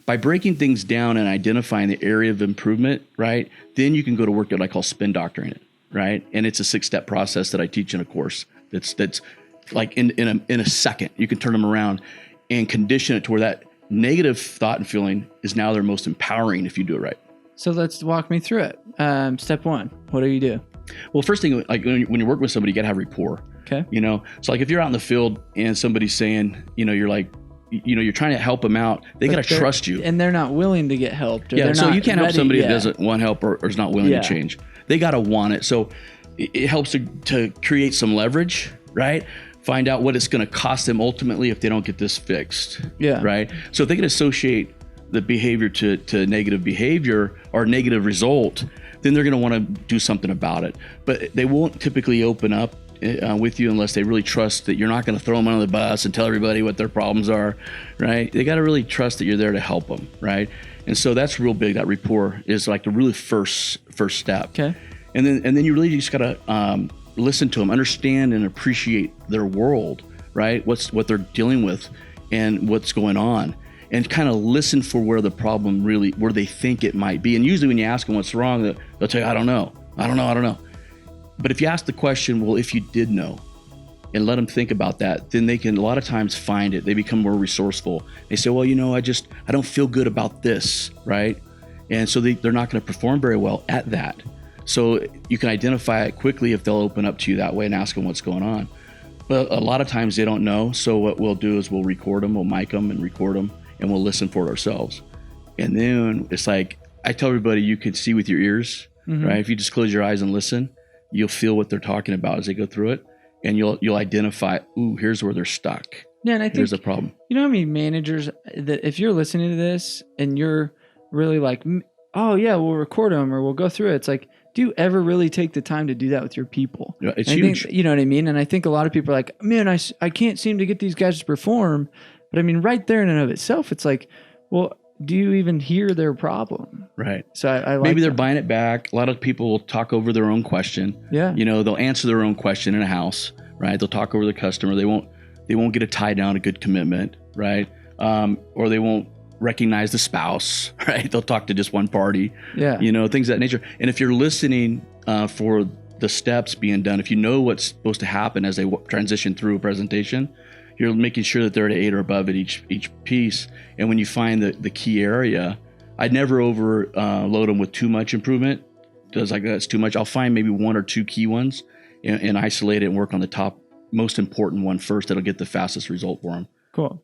By breaking things down and identifying the area of improvement, right, then you can go to work at what I call spin doctoring it, right? And it's a 6-step process that I teach in a course that's like in a second. You can turn them around and condition it to where that negative thought and feeling is now their most empowering if you do it right. So let's walk me through it. Step 1, what do you do? Well, first thing, like when you work with somebody, you got to have rapport. Okay. So like if you're out in the field and somebody's saying, you're like, you're trying to help them out, they got to trust you. And they're not willing to get helped. Yeah. So you can't help somebody that doesn't want help or is not willing to change. They got to want it. So it helps to create some leverage, right? Find out what it's going to cost them ultimately if they don't get this fixed. Yeah. Right. So if they can associate the behavior to negative behavior or negative result, then they're going to want to do something about it. But they won't typically open up with you unless they really trust that you're not going to throw them under the bus and tell everybody what their problems are, right? They got to really trust that you're there to help them, right? And so that's real big. That rapport is like the really first step. Okay. And then you really just got to listen to them, understand and appreciate their world, right? What they're dealing with and what's going on, and kind of listen for where the problem really, where they think it might be. And usually when you ask them what's wrong, they'll tell you, I don't know. But if you ask the question, well, if you did know, and let them think about that, then they can a lot of times find it. They become more resourceful. They say, well, I don't feel good about this, right? And so they're not going to perform very well at that. So you can identify it quickly if they'll open up to you that way and ask them what's going on. But a lot of times they don't know. So what we'll do is we'll record them, we'll mic them and record them, and we'll listen for it ourselves. And then it's like, I tell everybody, you can see with your ears, right? If you just close your eyes and listen, you'll feel what they're talking about as they go through it. And you'll identify, ooh, here's where they're stuck. Yeah, and I think there's a problem. You know how many managers that if you're listening to this and you're really like, oh yeah, we'll record them or we'll go through it. It's like, do you ever really take the time to do that with your people? Yeah, it's huge. You know what I mean? And I think a lot of people are like, man, I can't seem to get these guys to perform. But I mean, right there in and of itself, it's like, well, do you even hear their problem? Right. So I like maybe they're buying it back. A lot of people will talk over their own question. Yeah. They'll answer their own question in a house, right? They'll talk over the customer. They won't get a tie down, a good commitment, right? Or they won't recognize the spouse, right? They'll talk to just one party. Yeah. Things of that nature. And if you're listening for the steps being done, if you know what's supposed to happen as they transition through a presentation, you're making sure that they're at 8 or above at each piece. And when you find the key area, I'd never overload them with too much improvement. Because like that's too much. I'll find maybe 1 or 2 key ones and isolate it and work on the top most important one first. That'll get the fastest result for them. Cool.